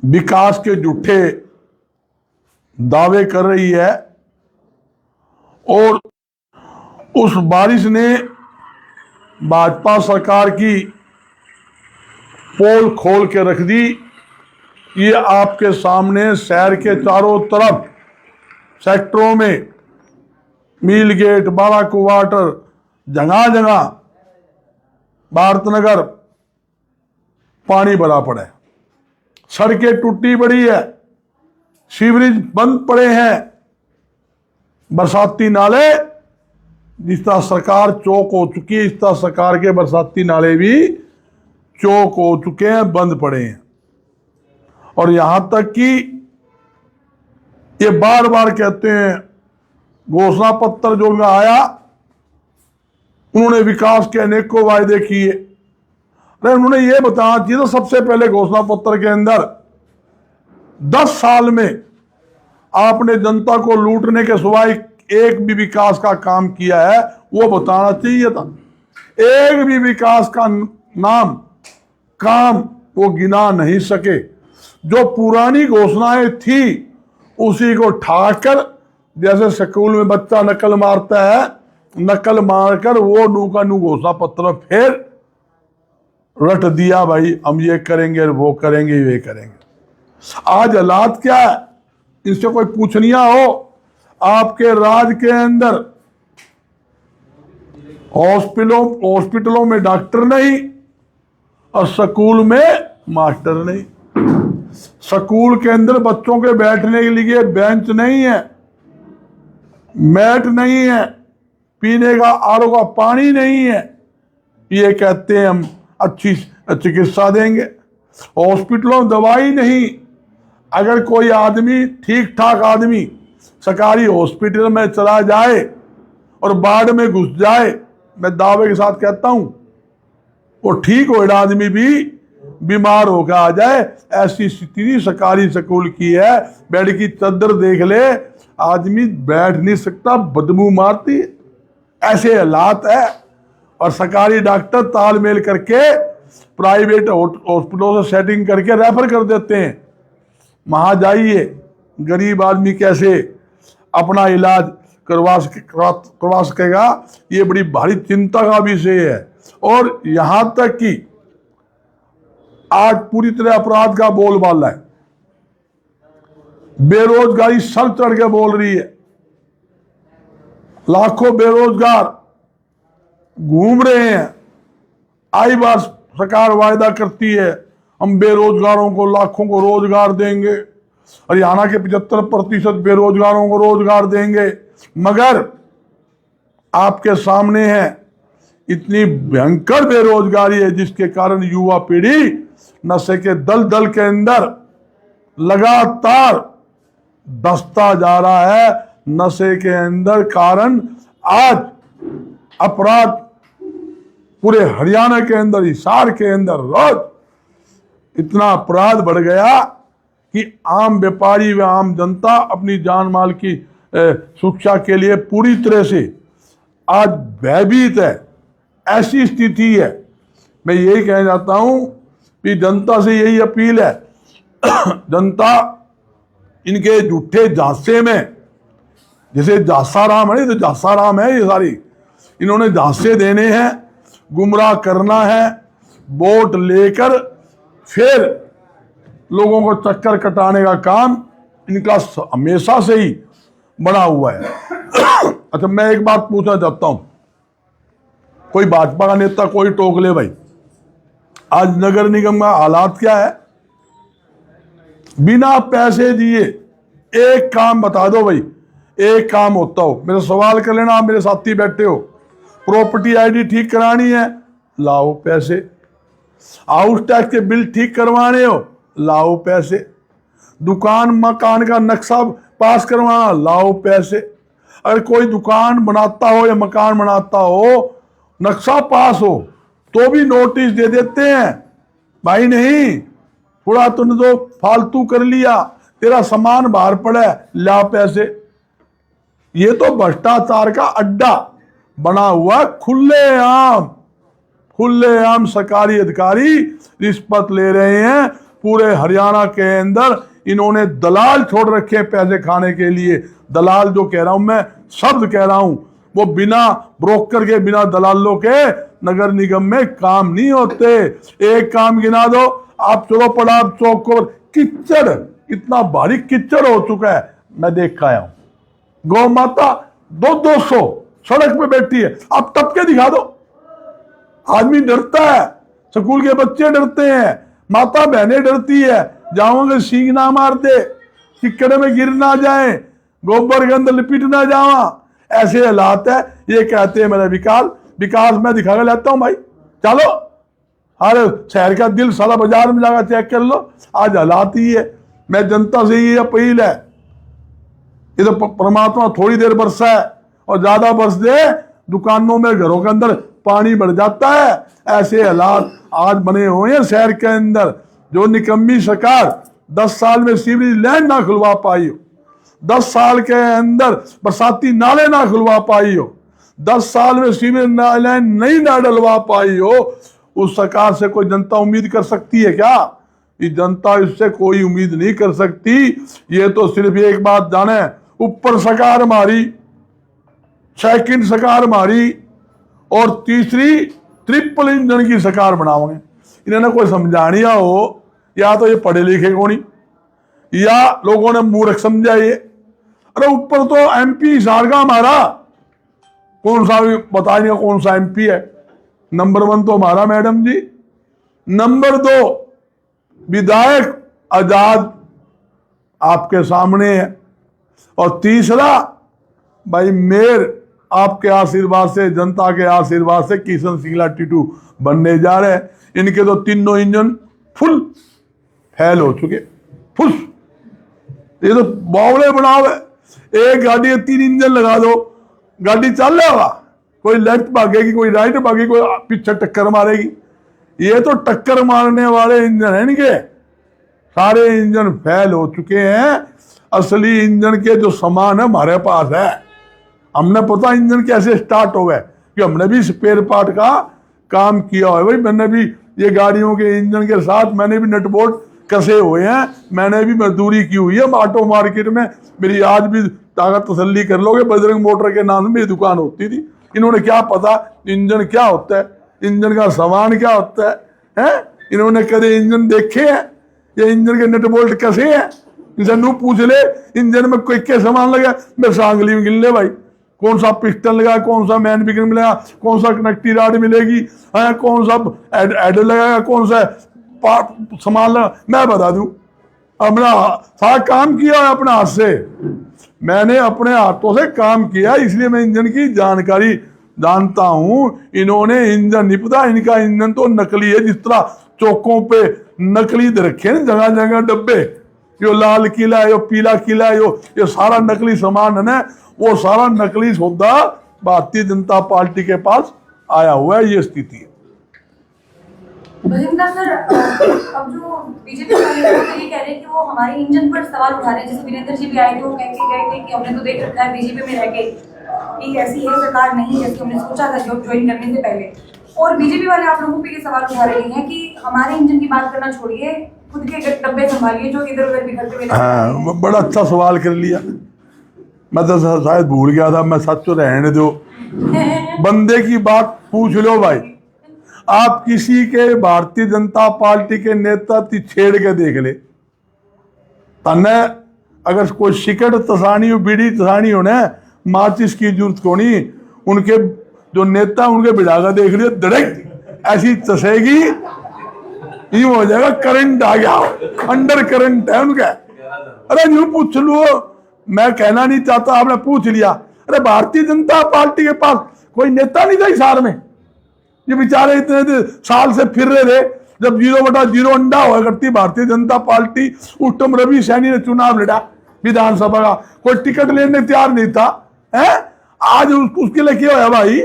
विकास के झूठे दावे कर रही है और उस बारिश ने भाजपा सरकार की पोल खोल के रख दी। ये आपके सामने शहर के चारों तरफ सेक्टरों में मिल गेट, बाला क्वार्टर, जगह जगह भारत नगर पानी भरा पड़ा है, सड़कें टूटी पड़ी है, सीवरेज बंद पड़े हैं, बरसाती नाले जिस तरह सरकार चौक हो चुकी है इस तरह सरकार के बरसाती नाले भी चौक हो चुके हैं, बंद पड़े हैं। और यहां तक कि ये बार बार कहते हैं घोषणा पत्र जो उनका आया, उन्होंने विकास के अनेकों वायदे किए। अरे उन्होंने ये बताना चाहिए तो सबसे पहले घोषणा पत्र के अंदर 10 साल में आपने जनता को लूटने के सिवाय एक भी विकास का काम किया है वो बताना चाहिए था। एक भी विकास का नाम काम वो गिना नहीं सके। जो पुरानी घोषणाएं थी उसी को ठाकर, जैसे स्कूल में बच्चा नकल मारता है, नकल मारकर वो नू का नू घोषणा पत्र फिर रट दिया, भाई हम ये करेंगे वो करेंगे ये करेंगे। आज हालात क्या है इससे कोई पूछनिया हो। आपके राज के अंदर हॉस्पिटलों में डॉक्टर नहीं और स्कूल में मास्टर नहीं। स्कूल के अंदर बच्चों के बैठने के लिए बेंच नहीं है, मैट नहीं है, पीने का आरओ का पानी नहीं है। ये कहते हैं हम अच्छी चिकित्सा देंगे। हॉस्पिटलों में दवाई नहीं। अगर कोई आदमी, ठीक ठाक आदमी सरकारी हॉस्पिटल में चला जाए और बाढ़ में घुस जाए, मैं दावे के साथ कहता हूं वो ठीक हो आदमी भी बीमार होकर आ जाए। ऐसी स्थिति सरकारी स्कूल की है। बेड की चादर देख ले, आदमी बैठ नहीं सकता, बदबू मारती। ऐसे हालात है। और सरकारी डॉक्टर तालमेल करके प्राइवेट हॉस्पिटलों से सेटिंग करके रेफर कर देते हैं। वहां जाइए, गरीब आदमी कैसे अपना इलाज करवा सकेगा, ये बड़ी भारी चिंता का विषय है। और यहां तक कि आज पूरी तरह अपराध का बोलबाला है। बेरोजगारी सर चढ़ के बोल रही है। लाखों बेरोजगार घूम रहे हैं। आई बार सरकार वायदा करती है हम बेरोजगारों को, लाखों को रोजगार देंगे। हरियाणा के 75% बेरोजगारों को रोजगार देंगे। मगर आपके सामने है इतनी भयंकर बेरोजगारी है जिसके कारण युवा पीढ़ी नशे के दलदल के अंदर लगातार धंसता जा रहा है। नशे के अंदर कारण आज अपराध पूरे हरियाणा के अंदर, हिसार के अंदर रोज इतना अपराध बढ़ गया कि आम व्यापारी व आम जनता अपनी जान माल की सुरक्षा के लिए पूरी तरह से आज भयभीत है। ऐसी स्थिति है। मैं यही कहना चाहता हूं कि जनता से यही अपील है, जनता इनके झूठे झांसे में, जैसे झांसाराम है, तो झांसाराम है ये सारी, इन्होंने झांसे देने हैं, गुमराह करना है, वोट लेकर फिर लोगों को चक्कर कटाने का काम इनका हमेशा से ही बना हुआ है। अच्छा, मैं एक बात पूछना चाहता हूं, कोई भाजपा का नेता कोई टोक ले भाई, आज नगर निगम का हालात क्या है? बिना पैसे दिए एक काम बता दो भाई, एक काम होता हो, मेरा सवाल कर लेना, आप मेरे साथी बैठे हो, प्रॉपर्टी आईडी ठीक करानी है, लाओ पैसे। हाउस टैक्स के बिल ठीक करवाने हो, लाओ पैसे। दुकान मकान का नक्शा पास करवाना, लाओ पैसे। अगर कोई दुकान बनाता हो या मकान बनाता हो, नक्शा पास हो तो भी नोटिस दे देते हैं, भाई नहीं थोड़ा तूने तो फालतू कर लिया, तेरा सामान बाहर पड़ा है, ला पैसे। ये तो भ्रष्टाचार का अड्डा बना हुआ, खुलेआम सरकारी अधिकारी रिश्वत ले रहे हैं, पूरे हरियाणा के अंदर इन्होंने दलाल छोड़ रखे हैं पैसे खाने के लिए। दलाल जो कह रहा हूं मैं, शब्द कह रहा हूं, वो बिना ब्रोकर के, बिना दलालों के नगर निगम में काम नहीं होते। एक काम गिना दो आप, चलो पड़ा चौक को, किच्चड़, इतना भारी किच्चड़ हो चुका है, मैं देख के आया हूं। गौ माता 200 सड़क पे बैठी है, आप टपके दिखा दो, आदमी डरता है, स्कूल के बच्चे डरते हैं, माता बहनें डरती है, जाओगे सींग ना मार दे, चिक्कड़ में गिर ना जाए, गोबर के अंदर लिपिट ना जावा, ऐसे हालात है। ये कहते हैं मेरा विकास मैं दिखा के लाता हूं भाई, चलो अरे शहर का दिल साला बाजार में जाकर चेक कर लो, आज हालात ही है। मैं जनता से ये अपील है, ये तो परमात्मा थोड़ी देर बरसा है और ज्यादा बरस दे, दुकानों में घरों के अंदर पानी बढ़ जाता है। ऐसे हालात आज बने हुए हैं शहर के अंदर। जो निकम्मी सरकार 10 साल में सीवरेज लाइन ना खुलवा पाई हो, 10 साल के अंदर बरसाती नाले ना खुलवा पाई हो, 10 साल में सीवरेज लाइन नहीं ना डलवा पाई हो, उस सरकार से कोई जनता उम्मीद कर सकती है क्या? ये जनता इससे कोई उम्मीद नहीं कर सकती। ये तो सिर्फ एक बात जाने, ऊपर सरकार मारी, सेकंड सरकार मारी और तीसरी ट्रिपल इंजन की सरकार बनाओगे। इन्होंने कोई समझानी हो, या तो ये पढ़े लिखे को नहीं, या लोगों ने मूर्ख समझा ये। अरे ऊपर तो एमपी सारगा हमारा, कौन सा भी बता नहीं कौन सा एमपी है। नंबर 1 तो हमारा मैडम जी, नंबर 2 विधायक आजाद आपके सामने है, और तीसरा भाई मेयर आपके आशीर्वाद से, जनता के आशीर्वाद से किशन सिंगला टीटू बनने जा रहे हैं। इनके तो तीनों इंजन फुल फेल हो चुके, फुल। ये तो बावले बनाओ है, एक गाड़ी के 3 इंजन लगा दो, गाड़ी चल रहा, कोई लेफ्ट भागेगी, कोई राइट भागेगी, कोई पीछे टक्कर मारेगी। ये तो टक्कर मारने वाले इंजन है इनके, सारे इंजन फेल हो चुके हैं। असली इंजन के जो सामान है हमारे पास है, हमने पता इंजन कैसे स्टार्ट हो गए, कि हमने भी स्पेयर पार्ट का काम किया है भाई। मैंने भी ये गाड़ियों के इंजन के साथ मैंने भी नट बोल्ट कसे हुए हैं, मैंने भी मजदूरी की हुई है ऑटो मार्केट में। मेरी आज भी ताकत तसल्ली कर लोगे, बजरंग मोटर के नाम से मेरी दुकान होती थी। इन्होंने क्या पता इंजन क्या होता है, इंजन का सामान क्या होता है? इन्होंने कदे इंजन देखे हैं? ये इंजन के नट बोल्ट कैसे हैं? इनसे नू पूछ ले, इंजन में कोई क्या सामान लगा, मैं सांगली में गिन ले भाई, कौन सा पिस्टन लगा, कौन सा मैन बिगन मिलेगा, कौन सा कनेक्टी राड मिलेगी, कौन सा एडल लगाएगा, कौन सा सामान लगा, मैं बता दूं। अपना सारा काम किया है अपने हाथ से, मैंने अपने हाथों से काम किया, इसलिए मैं इंजन की जानकारी जानता हूं। इन्होंने इंजन नहीं पता, इनका इंजन तो नकली है। जिस तरह चौकों पे नकली रखे हैं जगह जगह डब्बे, यो लाल किला है, यो पीला किला है, यो सारा नकली सामान है ना, वो सारा नकली सौदा भारतीय जनता पार्टी के पास आया हुआ है। ये स्थिति है। भजनदा सर, अब जो बीजेपी वाले लोग ये कह रहे हैं कि वो हमारे इंजन पर सवाल उठा रहे हैं। जैसे वीरेंद्र जी भी आए थे, वो कह के गए थे कि हमने तो देख रखा है बीजेपी में रह के कि ऐसी है सरकार नहीं जैसे हमने सोचा था जॉब ज्वाइन करने से पहले। और बीजेपी वाले आप लोगों पे ये सवाल उठा रहे हैं कि हमारे इंजन की बात करना छोड़िए, खुद के डब्बे संभालिए जो इधर उधर बिखरते हुए। हाँ, बड़ा अच्छा सवाल कर लिया, मैं तो शायद भूल गया था। मैं सच तो रहने दो, बंदे की बात पूछ लो भाई। आप किसी के भारतीय जनता पार्टी के नेता छेड़ के देख ले, तने अगर कोई शिकट तसानी हो, बीड़ी तसानी हो ना, माचिस की जरूरत को नहीं। उनके जो नेता उनके बिठाकर देख लियो, धड़क ऐसी तसेगी, यूं हो जाएगा करंट आ गया, अंडर करंट है उनका। अरे यूं पूछ लो, मैं कहना नहीं चाहता, आपने पूछ लिया। अरे भारतीय जनता पार्टी के पास कोई नेता नहीं था हिसार में, ये बेचारे इतने साल से फिर रहे थे। जब 0/0 अंडा हुआ करती भारतीय जनता पार्टी, उस टाइम रवि सैनी ने चुनाव लड़ा विधानसभा का, कोई टिकट लेने तैयार नहीं था है। आज उसके लिए क्या होया भाई,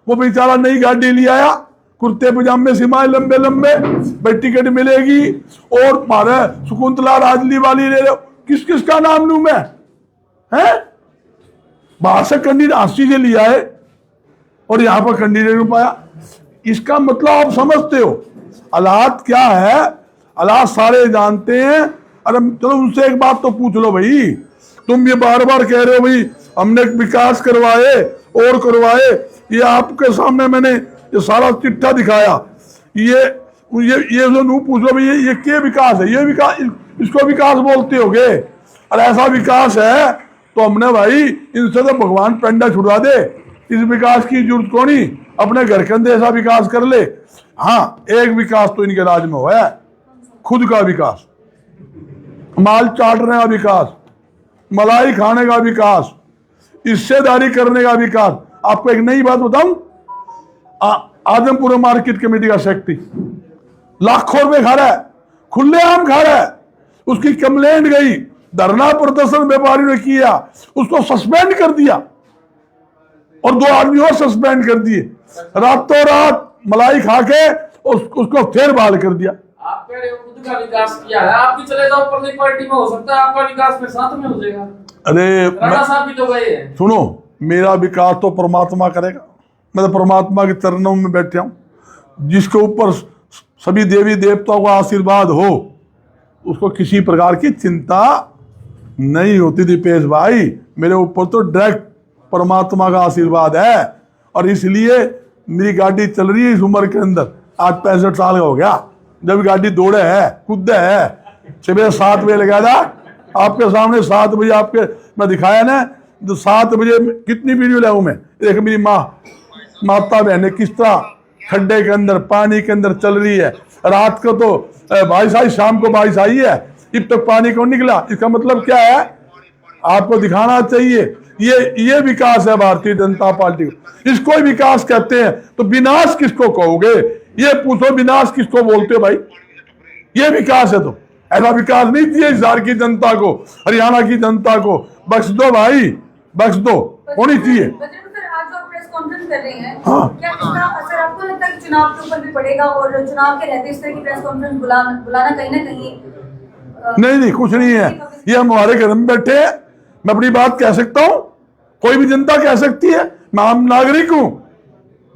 वो बेचारा नई गाड़ी ले आया, कुर्ते पजामे सिमाए लंबे लंबे, भाई टिकट मिलेगी। और मारे शकुंतला राजली वाली ले लो, किस किस का नाम लूं मैं, है बाहर से कैंडिडेट आशी से लिया है और यहां पर कैंडिडेट नहीं पाया। इसका मतलब आप समझते हो हालात क्या है। हालात सारे जानते हैं। अरे चलो उनसे एक बात तो पूछ लो भाई, तुम ये बार बार कह रहे हो भाई हमने विकास करवाए और करवाए, ये आपके सामने मैंने ये सारा चिट्ठा दिखाया, ये जो पूछ लो भाई ये क्या विकास है? ये विकास, इसको विकास बोलते होगे? और ऐसा विकास है तो हमने भाई इनसे तो भगवान पेंडा छुड़वा दे, इस विकास की जरूरत को नहीं, अपने घर के अंदर ऐसा विकास कर ले। हाँ, एक विकास तो इनके राज में हुआ है, खुद का विकास, माल चाटने का विकास, मलाई खाने का विकास, हिस्सेदारी करने का विकास। आपको एक नई बात बताऊं, आदमपुर मार्केट कमेटी का सेक्रेटरी लाखों रुपए खा रहा है, खुलेआम खा रहा है, उसकी कंप्लेंट गई, धरना प्रदर्शन व्यापारियों ने किया, उसको सस्पेंड कर दिया और 2 आदमी और सस्पेंड कर दिए, रातों रात मलाई खा के उसको फिर बहाल कर दिया। आप कह रहे हो खुद का विकास किया है, आप भी चले जाओ परली पार्टी में, हो सकता है आपका विकास फिर साथ में हो जाएगा। अरे राणा साहब भी तो गए हैं। सुनो, मेरा विकास तो परमात्मा करेगा, मैं तो परमात्मा के चरणों में बैठे हूं, जिसके ऊपर सभी देवी देवताओं का आशीर्वाद हो उसको किसी प्रकार की चिंता नहीं होती। दीपेश भाई, मेरे ऊपर तो डायरेक्ट परमात्मा का आशीर्वाद है, और इसलिए मेरी गाड़ी चल रही है इस उम्र के अंदर। आज 65 साल का हो गया जब गाड़ी दौड़े है, कूदे है। सुबह 7 बजे लगा था आपके सामने, 7 बजे आपके मैं दिखाया ना, तो 7 बजे कितनी वीडियो लाऊं मैं, देख मेरी माता बहने किस तरह खड्डे के अंदर पानी के अंदर चल रही है। रात को तो बारिश आई, शाम को बारिश आई है, अब तक पानी कौन निकला? इसका मतलब क्या है? आपको दिखाना चाहिए ये विकास है भारतीय जनता पार्टी को। इसको ही विकास कहते हैं, तो विनाश किसको कहोगे? ये पूछो, विनाश किसको बोलते हो भाई? ये विकास है? तो ऐसा विकास नहीं चाहिए इस झार की जनता को, हरियाणा की जनता को। बख्श दो भाई, बख्श दो, होनी चाहिए। कॉन्फ्रेंस कर रहे हैं, हाँ। क्या इसका असर आपको लगता है कि चुनाव के ऊपर भी पड़ेगा, और चुनाव के रहते इस तरह की प्रेस कॉन्फ्रेंस बुलाना कहीं ना कहीं नहीं, कुछ नहीं है, ये हम हमारे घर में बैठे हैं, मैं अपनी बात कह सकता हूँ, कोई भी जनता कह सकती है, मैं आम नागरिक हूँ,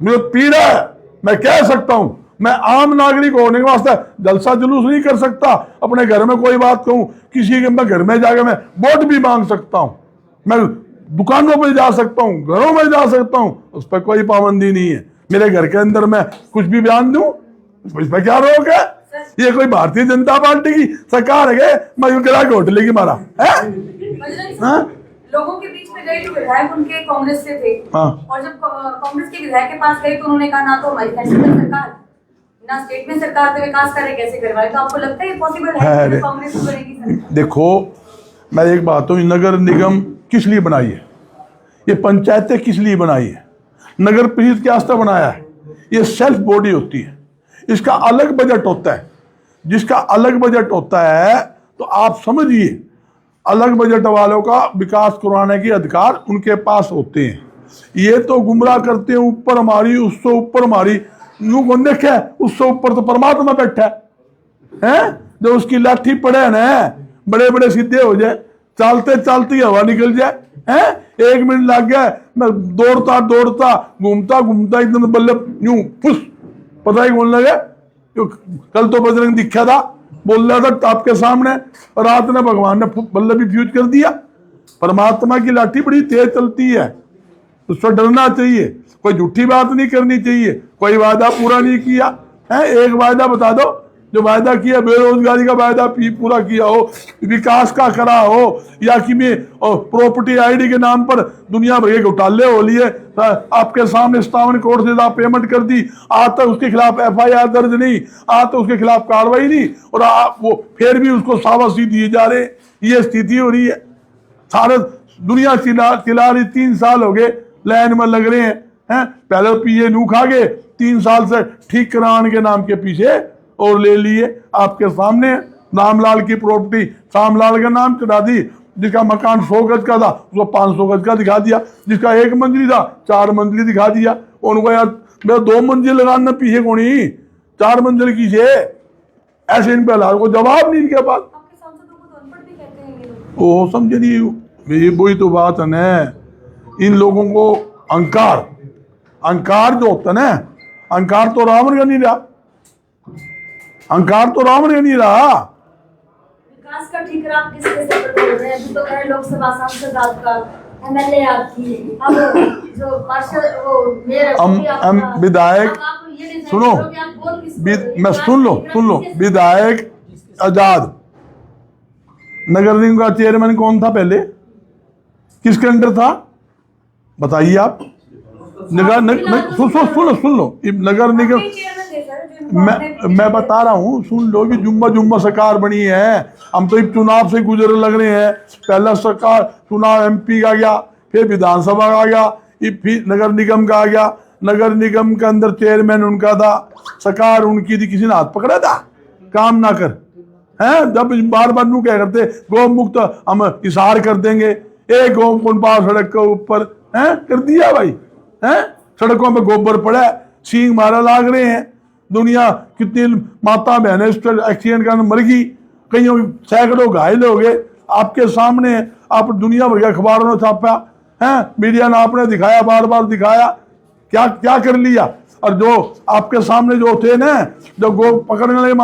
मुझे पीड़ा है, मैं कह सकता हूँ। मैं आम नागरिक होने के वास्ते जलसा जुलूस नहीं कर सकता, अपने घर में कोई बात कहूँ, किसी के मैं घर में जाकर मैं वोट भी मांग सकता हूँ, मैं दुकानों पर जा सकता हूँ, घरों में जा सकता हूँ, उस पर कोई पाबंदी नहीं है। मेरे घर के अंदर मैं कुछ भी बयान दूं, इस पर क्या रोक है? ये कोई भारतीय जनता पार्टी की सरकार है? मैं यूं करा के होटल की मारा है? लोगों के बीच में गए तो विधायक उनके कांग्रेस से थे, हाँ। और जब कांग्रेस के विधायक के पास गए तो उन्होंने कहा ना तो हमारी सेंट्रल सरकार ना स्टेट में सरकार तो विकास करे, कैसे करवाए? तो आपको लगता है पॉसिबल है कि कांग्रेस में बनेगी सरकार? देखो, मैं एक बात हूँ, नगर निगम किस लिए बनाई है? ये पंचायतें किस लिए बनाई है? नगर परिषद के वास्ते बनाया है। ये सेल्फ बॉडी होती है, इसका अलग बजट होता है। जिसका अलग बजट होता है तो आप समझिए, अलग बजट वालों का विकास करवाने के अधिकार उनके पास होते हैं। ये तो गुमराह करते हैं, ऊपर हमारी, उससे ऊपर हमारी। यूं कौन देखे, उससे ऊपर तो परमात्मा बैठा है, जो उसकी लाठी पड़े ना बड़े बड़े सीधे हो जाए, चलते चलती हवा निकल जाए, हैं? 1 मिनट लग गया, मैं दौड़ता दौड़ता घूमता घूमता एकदम बल्ले यूं फुस, पता ही कौन लगे। कल तो बजरंग दिखा था, बोल रहा था आपके सामने, और रात में भगवान ने बल्ले भी फ्यूज कर दिया। परमात्मा की लाठी बड़ी तेज चलती है, उस पर डरना चाहिए, कोई झूठी बात नहीं करनी चाहिए। कोई वादा पूरा नहीं किया है, एक वादा बता दो जो वायदा किया, बेरोजगारी का वायदा पूरा किया हो, विकास का करा हो, या कि प्रॉपर्टी आईडी के नाम पर दुनिया भर के घोटाले हो लिए, आपके सामने 57 करोड़ से ज्यादा पेमेंट कर दी, आज तक उसके खिलाफ FIR दर्ज नहीं, आज तक उसके खिलाफ कार्रवाई नहीं, और वो फिर भी उसको शाबाशी दिए जा रहे। ये स्थिति हो रही है, सारे दुनिया चिल्ला रही। 3 साल हो गए लाइन में लग रहे हैं। पहले PA नू खा गए, 3 साल से ठीक कराने के नाम के पीछे और ले लिए। आपके सामने रामलाल की प्रॉपर्टी शामलाल का नाम चढ़ा दी, जिसका मकान 100 गज का था उसको 500 गज का दिखा दिया, जिसका 1 मंजिली था 4 मंजिली दिखा दिया। उनको यार मेरा 2 मंजिल लगाना पीछे कोनी, 4 मंजिल की से ऐसे इन पे को जवाब नहीं इनके पास। ओ समझे नहीं, वही तो बात है ना, इन लोगों को अहंकार जो होता है ना, अहंकार तो रावण का नहीं रहा। अहंकार तो राम ने नहीं रहा। विकास का ठिकाना आप किसके से बोल रहे हैं? अभी तो कह रहे लोकसभा सांसद आपका, एमएलए आपकी, अब जो पार्षद वो मेयर विधायक, सुनो, मैं सुन लो, विधायक आजाद नगर निगम का चेयरमैन कौन था पहले, किसके अंडर था बताइए आप? सुन लो नगर निगम, मैं बता रहा हूँ, सुन लो कि जुम्मा सरकार बनी है। हम तो एक चुनाव से गुजर लग रहे हैं। पहला सरकार चुनाव एमपी का गया, फिर विधानसभा का गया, फिर नगर निगम का आ गया। नगर निगम के अंदर चेयरमैन उनका था, सरकार उनकी थी, किसी ने हाथ पकड़ा था काम ना कर हैं? जब बार बार क्या करते, गौ मुक्त हम इशार कर देंगे, एक गौ कौन पास सड़क के ऊपर है कर दिया भाई हैं? सड़कों पे गोबर पड़ा है, सींग मारा लाग रहे हैं। दुनिया कितनी माता बहनें इस पर एक्सीडेंट का मर गई, कईयों सैकड़ों घायल हो गए आपके सामने। आप दुनिया भर के अखबारों ने छापा है, मीडिया ने आपने दिखाया, बार बार दिखाया, क्या क्या कर लिया। और जो आपके सामने जो थे ना, जो गो पकड़ने वाले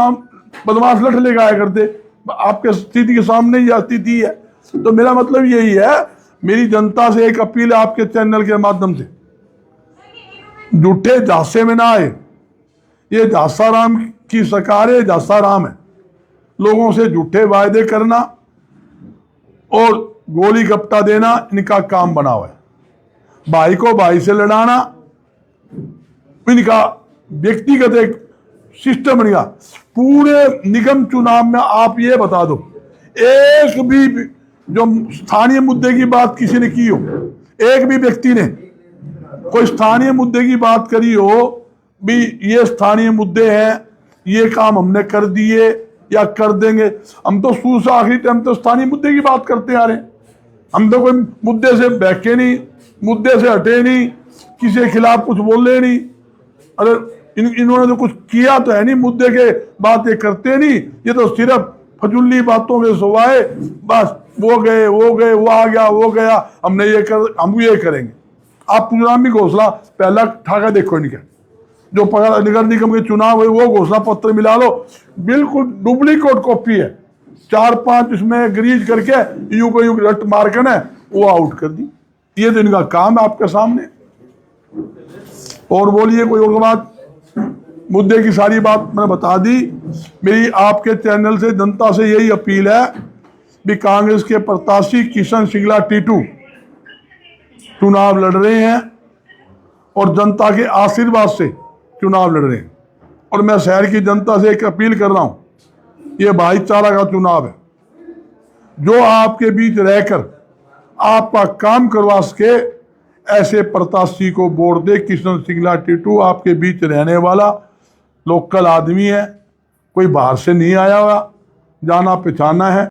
बदमाश लठ लेके आया करते, आपके स्थिति के सामने ही आती थी है। तो मेरा मतलब यही है, मेरी जनता से एक अपील है आपके चैनल के माध्यम से, झूठे झांसे में ना आए। ये झांसाराम की सरकार है, झांसाराम है। लोगों से झूठे वायदे करना और गोली गप्पा देना इनका काम बना हुआ है। भाई को भाई से लड़ाना इनका व्यक्तिगत एक सिस्टम बनेगा। पूरे निगम चुनाव में आप ये बता दो, एक भी जो स्थानीय मुद्दे की बात किसी ने की हो, एक भी व्यक्ति ने कोई स्थानीय मुद्दे की बात करी हो भी, ये स्थानीय मुद्दे हैं, ये काम हमने कर दिए या कर देंगे। हम तो शुरू से आखिरी टाइम तो स्थानीय मुद्दे की बात करते आ रहे हैं। हम तो कोई मुद्दे से बहके नहीं, मुद्दे से हटे नहीं, किसी के खिलाफ कुछ बोले नहीं। अरे इन्होंने तो कुछ किया तो है नहीं, मुद्दे के बात ये करते नहीं। ये तो सिर्फ फजुल्ली बातों के सिवाय बस वो गए, वो आ गया, वो गया, हमने ये कर, हम ये करेंगे। आप चुनाव भी घोषणा पहला ठाका देखो इनके, जो नगर निगम के चुनाव है वो घोषणा पत्र मिला लो, बिल्कुल डुप्लीकेट कॉपी है। 4-5 इसमें ग्रीज करके यूं को यूं रट मार के ना वो आउट कर दी। ये तो इनका काम है आपके सामने। और बोलिए कोई और बात? मुद्दे की सारी बात मैंने बता दी। मेरी आपके चैनल से जनता से यही अपील है कि कांग्रेस के प्रत्याशी किशन सिंगला टीटू चुनाव लड़ रहे हैं और जनता के आशीर्वाद से चुनाव लड़ रहे हैं। और मैं शहर की जनता से एक अपील कर रहा हूं, ये भाईचारा का चुनाव है। जो आपके बीच रहकर आपका काम करवा सके ऐसे प्रत्याशी को वोट दे। किशन सिंगला टीटू आपके बीच रहने वाला लोकल आदमी है, कोई बाहर से नहीं आया हुआ, जाना पहचाना है।